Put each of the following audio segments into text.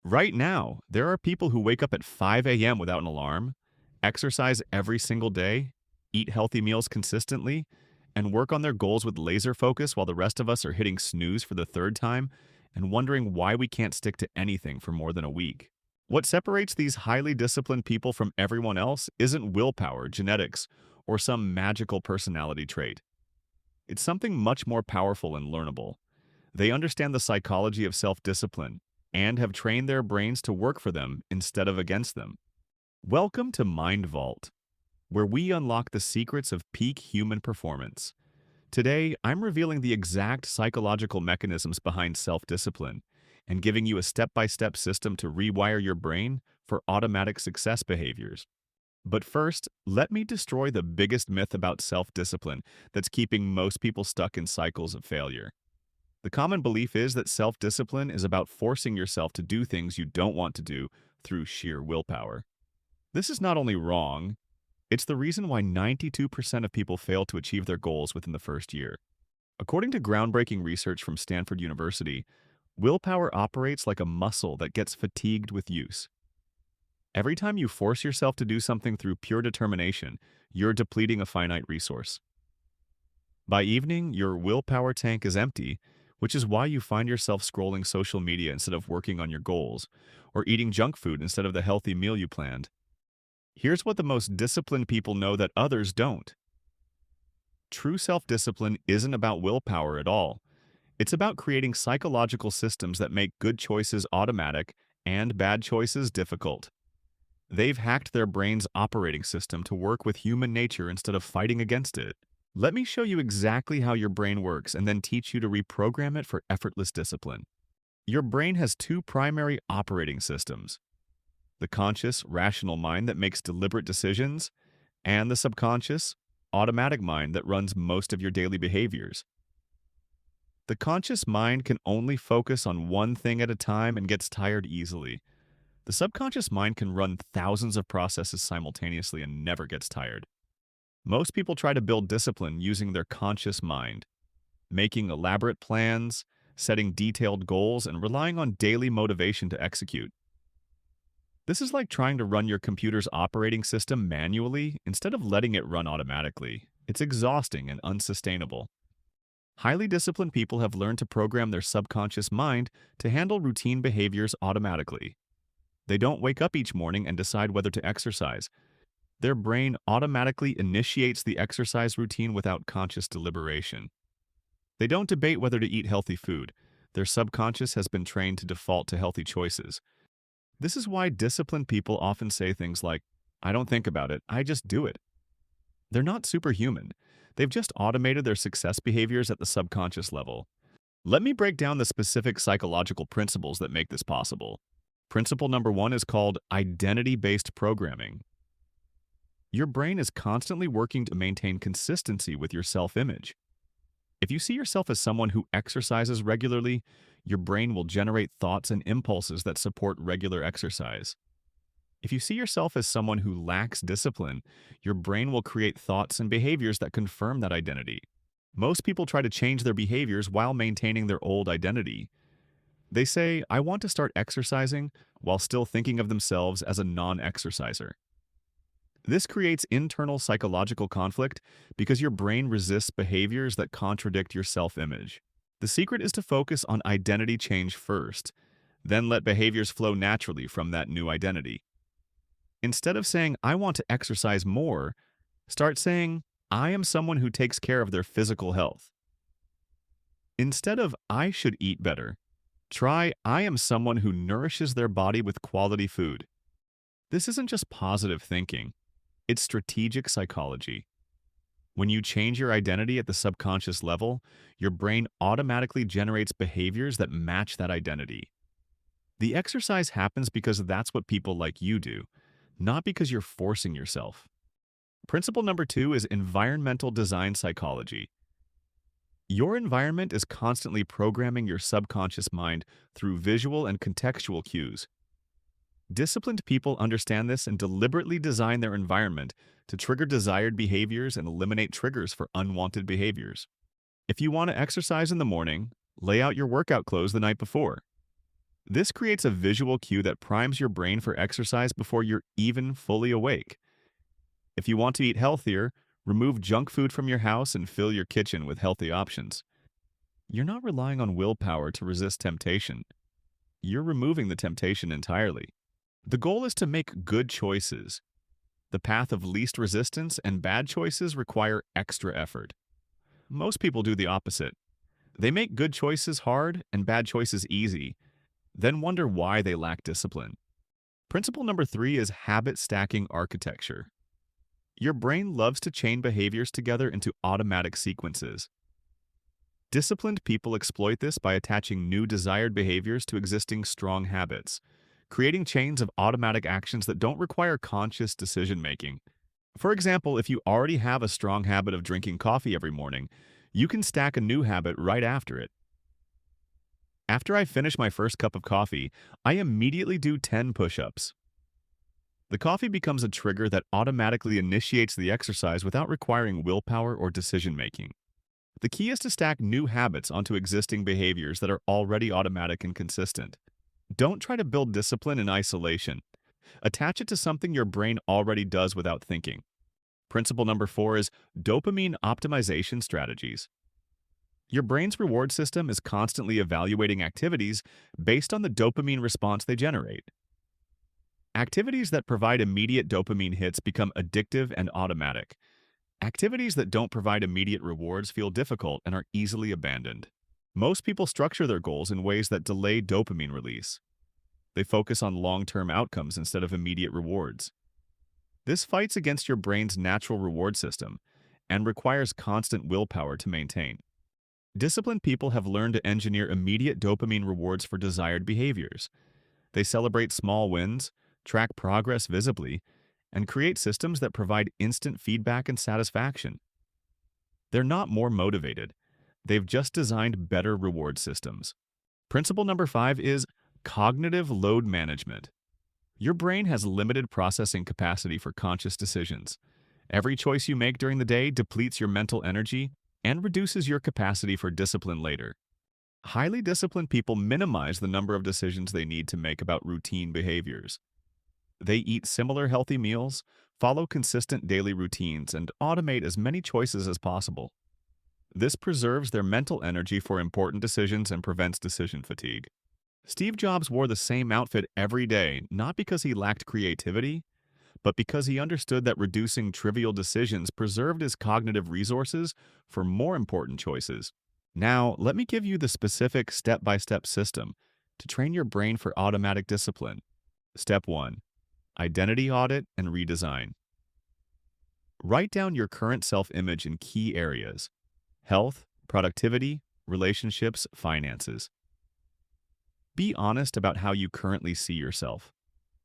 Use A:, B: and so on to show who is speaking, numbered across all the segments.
A: Right now, there are people who wake up at 5 a.m. without an alarm, exercise every single day, eat healthy meals consistently, and work on their goals with laser focus while the rest of us are hitting snooze for the third time and wondering why we can't stick to anything for more than a week. What separates these highly disciplined people from everyone else isn't willpower, genetics, or some magical personality trait. It's something much more powerful and learnable. They understand the psychology of self-discipline and have trained their brains to work for them instead of against them. Welcome to Mind Vault, where we unlock the secrets of peak human performance. Today, I'm revealing the exact psychological mechanisms behind self-discipline and giving you a step-by-step system to rewire your brain for automatic success behaviors. But first, let me destroy the biggest myth about self-discipline that's keeping most people stuck in cycles of failure. The common belief is that self-discipline is about forcing yourself to do things you don't want to do through sheer willpower. This is not only wrong, it's the reason why 92% of people fail to achieve their goals within the first year. According to groundbreaking research from Stanford University, willpower operates like a muscle that gets fatigued with use. Every time you force yourself to do something through pure determination, you're depleting a finite resource. By evening, your willpower tank is empty, which is why you find yourself scrolling social media instead of working on your goals, or eating junk food instead of the healthy meal you planned. Here's what the most disciplined people know that others don't. True self-discipline isn't about willpower at all. It's about creating psychological systems that make good choices automatic and bad choices difficult. They've hacked their brain's operating system to work with human nature instead of fighting against it. Let me show you exactly how your brain works and then teach you to reprogram it for effortless discipline. Your brain has two primary operating systems: the conscious, rational mind that makes deliberate decisions, and the subconscious, automatic mind that runs most of your daily behaviors. The conscious mind can only focus on one thing at a time and gets tired easily. The subconscious mind can run thousands of processes simultaneously and never gets tired. Most people try to build discipline using their conscious mind, making elaborate plans, setting detailed goals, and relying on daily motivation to execute. This is like trying to run your computer's operating system manually instead of letting it run automatically. It's exhausting and unsustainable. Highly disciplined people have learned to program their subconscious mind to handle routine behaviors automatically. They don't wake up each morning and decide whether to exercise. Their brain automatically initiates the exercise routine without conscious deliberation. They don't debate whether to eat healthy food. Their subconscious has been trained to default to healthy choices. This is why disciplined people often say things like, "I don't think about it, I just do it." They're not superhuman. They've just automated their success behaviors at the subconscious level. Let me break down the specific psychological principles that make this possible. Principle number one is called identity-based programming. Your brain is constantly working to maintain consistency with your self-image. If you see yourself as someone who exercises regularly, your brain will generate thoughts and impulses that support regular exercise. If you see yourself as someone who lacks discipline, your brain will create thoughts and behaviors that confirm that identity. Most people try to change their behaviors while maintaining their old identity. They say, "I want to start exercising," while still thinking of themselves as a non-exerciser. This creates internal psychological conflict because your brain resists behaviors that contradict your self-image. The secret is to focus on identity change first, then let behaviors flow naturally from that new identity. Instead of saying, "I want to exercise more," start saying, "I am someone who takes care of their physical health." Instead of "I should eat better," try, "I am someone who nourishes their body with quality food." This isn't just positive thinking. It's strategic psychology. When you change your identity at the subconscious level, your brain automatically generates behaviors that match that identity. The exercise happens because that's what people like you do, not because you're forcing yourself. Principle number two is environmental design psychology. Your environment is constantly programming your subconscious mind through visual and contextual cues. Disciplined people understand this and deliberately design their environment to trigger desired behaviors and eliminate triggers for unwanted behaviors. If you want to exercise in the morning, lay out your workout clothes the night before. This creates a visual cue that primes your brain for exercise before you're even fully awake. If you want to eat healthier, remove junk food from your house and fill your kitchen with healthy options. You're not relying on willpower to resist temptation. You're removing the temptation entirely. The goal is to make good choices. The path of least resistance and bad choices require extra effort. Most people do the opposite. They make good choices hard and bad choices easy, then wonder why they lack discipline. Principle number 3 is habit stacking architecture. Your brain loves to chain behaviors together into automatic sequences. Disciplined people exploit this by attaching new desired behaviors to existing strong habits, creating chains of automatic actions that don't require conscious decision-making. For example, if you already have a strong habit of drinking coffee every morning, you can stack a new habit right after it. After I finish my first cup of coffee, I immediately do 10 push-ups. The coffee becomes a trigger that automatically initiates the exercise without requiring willpower or decision-making. The key is to stack new habits onto existing behaviors that are already automatic and consistent. Don't try to build discipline in isolation. Attach it to something your brain already does without thinking. Principle number 4 is dopamine optimization strategies. Your brain's reward system is constantly evaluating activities based on the dopamine response they generate. Activities that provide immediate dopamine hits become addictive and automatic. Activities that don't provide immediate rewards feel difficult and are easily abandoned. Most people structure their goals in ways that delay dopamine release. They focus on long-term outcomes instead of immediate rewards. This fights against your brain's natural reward system and requires constant willpower to maintain. Disciplined people have learned to engineer immediate dopamine rewards for desired behaviors. They celebrate small wins, track progress visibly, and create systems that provide instant feedback and satisfaction. They're not more motivated. They've just designed better reward systems. Principle number 5 is cognitive load management. Your brain has limited processing capacity for conscious decisions. Every choice you make during the day depletes your mental energy and reduces your capacity for discipline later. Highly disciplined people minimize the number of decisions they need to make about routine behaviors. They eat similar healthy meals, follow consistent daily routines, and automate as many choices as possible. This preserves their mental energy for important decisions and prevents decision fatigue. Steve Jobs wore the same outfit every day, not because he lacked creativity, but because he understood that reducing trivial decisions preserved his cognitive resources for more important choices. Now, let me give you the specific step-by-step system to train your brain for automatic discipline. Step 1. Identity audit and redesign. Write down your current self-image in key areas: health, productivity, relationships, finances. Be honest about how you currently see yourself.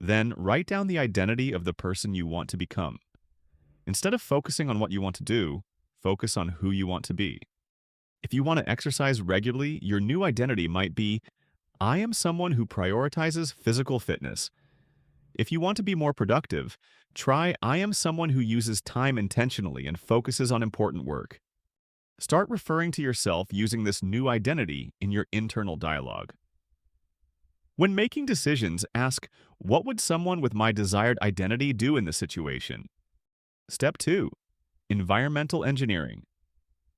A: Then write down the identity of the person you want to become. Instead of focusing on what you want to do, focus on who you want to be. If you want to exercise regularly, your new identity might be, I am someone who prioritizes physical fitness. If you want to be more productive, try I am someone who uses time intentionally and focuses on important work. Start referring to yourself using this new identity in your internal dialogue. When making decisions, ask, what would someone with my desired identity do in this situation? Step 2. Environmental engineering.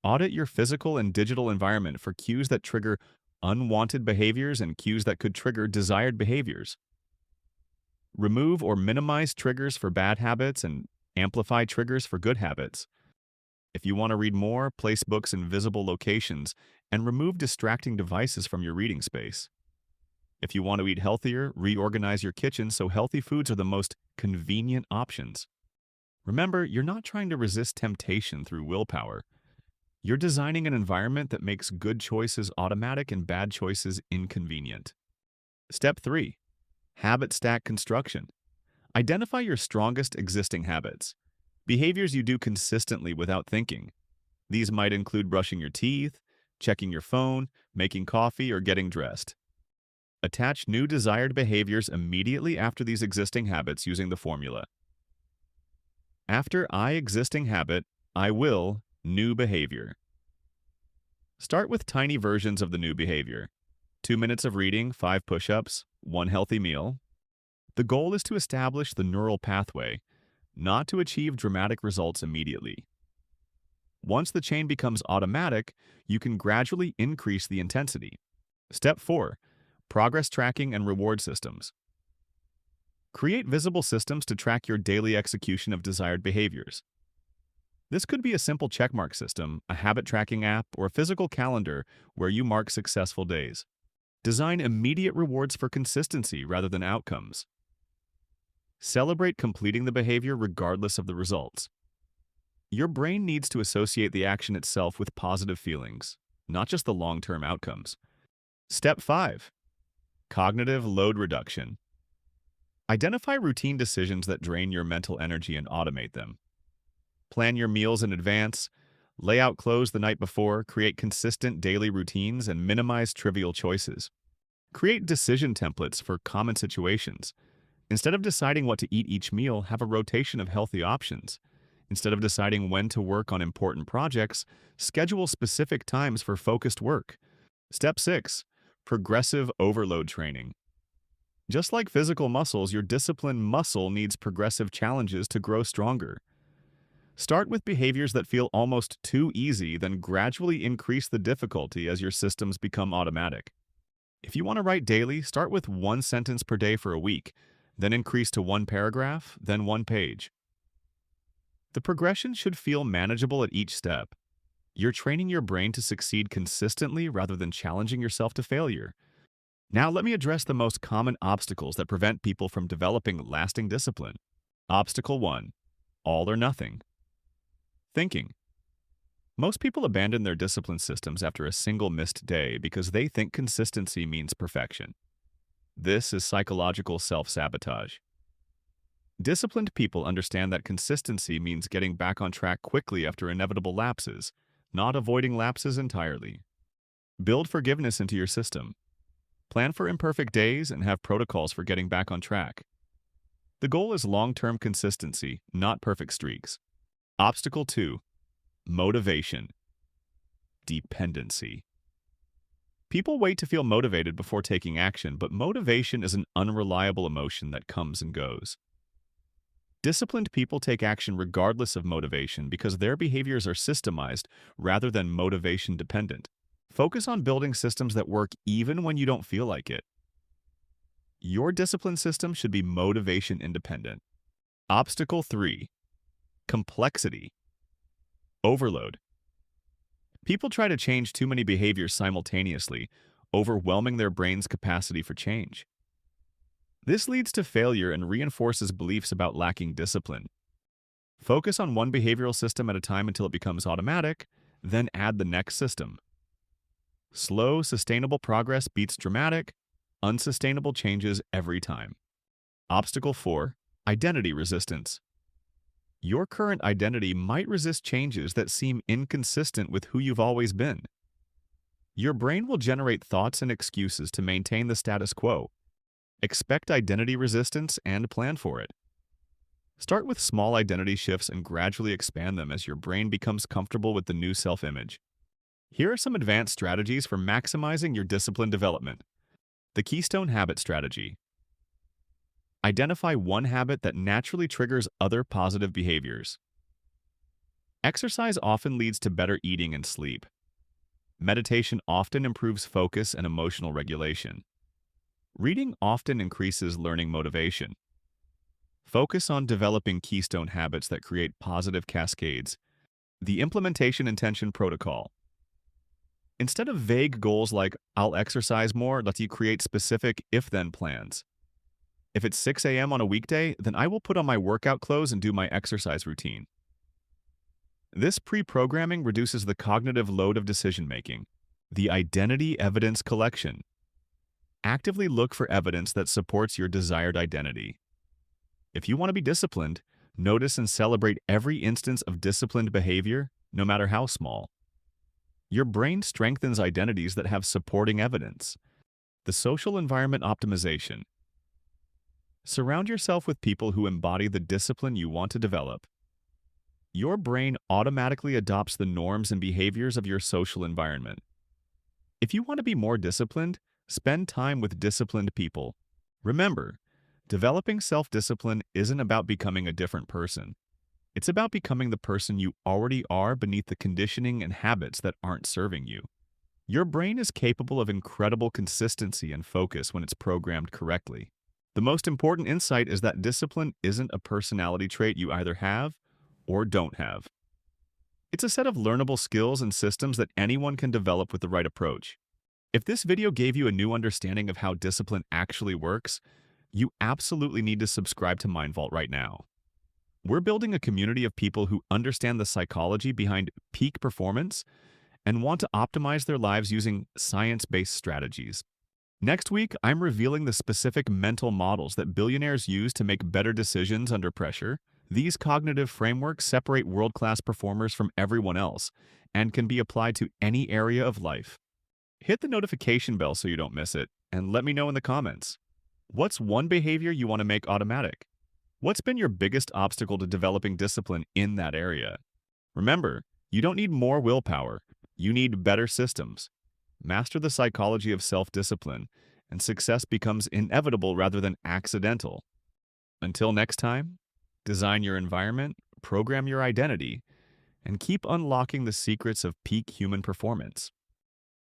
A: Audit your physical and digital environment for cues that trigger unwanted behaviors and cues that could trigger desired behaviors. Remove or minimize triggers for bad habits and amplify triggers for good habits. If you want to read more, place books in visible locations and remove distracting devices from your reading space. If you want to eat healthier, reorganize your kitchen so healthy foods are the most convenient options. Remember, you're not trying to resist temptation through willpower. You're designing an environment that makes good choices automatic and bad choices inconvenient. Step 3. Habit stack construction. Identify your strongest existing habits, behaviors you do consistently without thinking. These might include brushing your teeth, checking your phone, making coffee, or getting dressed. Attach new desired behaviors immediately after these existing habits using the formula. After I existing habit, I will new behavior. Start with tiny versions of the new behavior. 2 minutes of reading, 5 push-ups, 1 healthy meal. The goal is to establish the neural pathway, not to achieve dramatic results immediately. Once the chain becomes automatic, you can gradually increase the intensity. Step 4. Progress tracking and reward systems. Create visible systems to track your daily execution of desired behaviors. This could be a simple checkmark system, a habit tracking app, or a physical calendar where you mark successful days. Design immediate rewards for consistency rather than outcomes. Celebrate completing the behavior regardless of the results. Your brain needs to associate the action itself with positive feelings, not just the long-term outcomes. Step 5. Cognitive load reduction. Identify routine decisions that drain your mental energy and automate them. Plan your meals in advance, lay out clothes the night before, create consistent daily routines, and minimize trivial choices. Create decision templates for common situations. Instead of deciding what to eat each meal, have a rotation of healthy options. Instead of deciding when to work on important projects, schedule specific times for focused work. Step 6. Progressive overload training. Just like physical muscles, your disciplined muscle needs progressive challenges to grow stronger. Start with behaviors that feel almost too easy, then gradually increase the difficulty as your systems become automatic. If you want to write daily, start with 1 sentence per day for a week, then increase to 1 paragraph, then 1 page. The progression should feel manageable at each step. You're training your brain to succeed consistently rather than challenging yourself to failure. Now let me address the most common obstacles that prevent people from developing lasting discipline. Obstacle 1. All or nothing. Thinking. Most people abandon their discipline systems after a single missed day because they think consistency means perfection. This is psychological self-sabotage. Disciplined people understand that consistency means getting back on track quickly after inevitable lapses, not avoiding lapses entirely. Build forgiveness into your system. Plan for imperfect days and have protocols for getting back on track. The goal is long-term consistency, not perfect streaks. Obstacle 2. Motivation. Dependency. People wait to feel motivated before taking action, but motivation is an unreliable emotion that comes and goes. Disciplined people take action regardless of motivation because their behaviors are systemized rather than motivation-dependent. Focus on building systems that work even when you don't feel like it. Your discipline system should be motivation-independent. Obstacle 3. Complexity. Overload. People try to change too many behaviors simultaneously, overwhelming their brain's capacity for change. This leads to failure and reinforces beliefs about lacking discipline. Focus on one behavioral system at a time until it becomes automatic, then add the next system. Slow, sustainable progress beats dramatic, unsustainable changes every time. Obstacle 4. Identity resistance. Your current identity might resist changes that seem inconsistent with who you've always been. Your brain will generate thoughts and excuses to maintain the status quo. Expect identity resistance and plan for it. Start with small identity shifts and gradually expand them as your brain becomes comfortable with the new self-image. Here are some advanced strategies for maximizing your discipline development. The Keystone Habit Strategy. Identify one habit that naturally triggers other positive behaviors. Exercise often leads to better eating and sleep. Meditation often improves focus and emotional regulation. Reading often increases learning motivation. Focus on developing keystone habits that create positive cascades. The Implementation Intention Protocol. Instead of vague goals like, "I'll exercise more," let you create specific if-then plans. If it's 6 a.m. on a weekday, then I will put on my workout clothes and do my exercise routine. This pre-programming reduces the cognitive load of decision-making. The Identity Evidence Collection. Actively look for evidence that supports your desired identity. If you want to be disciplined, notice and celebrate every instance of disciplined behavior, no matter how small. Your brain strengthens identities that have supporting evidence. The Social Environment Optimization. Surround yourself with people who embody the discipline you want to develop. Your brain automatically adopts the norms and behaviors of your social environment. If you want to be more disciplined, Spend time with disciplined people. Remember, developing self-discipline isn't about becoming a different person. It's about becoming the person you already are beneath the conditioning and habits that aren't serving you. Your brain is capable of incredible consistency and focus when it's programmed correctly. The most important insight is that discipline isn't a personality trait you either have or don't have. It's a set of learnable skills and systems that anyone can develop with the right approach. If this video gave you a new understanding of how discipline actually works, you absolutely need to subscribe to MindVault right now. We're building a community of people who understand the psychology behind peak performance and want to optimize their lives using science-based strategies. Next week, I'm revealing the specific mental models that billionaires use to make better decisions under pressure. These cognitive frameworks separate world-class performers from everyone else and can be applied to any area of life. Hit the notification bell so you don't miss it, and let me know in the comments. What's one behavior you want to make automatic? What's been your biggest obstacle to developing discipline in that area? Remember, you don't need more willpower. You need better systems. Master the psychology of self-discipline, and success becomes inevitable rather than accidental. Until next time, design your environment, program your identity, and keep unlocking the secrets of peak human performance.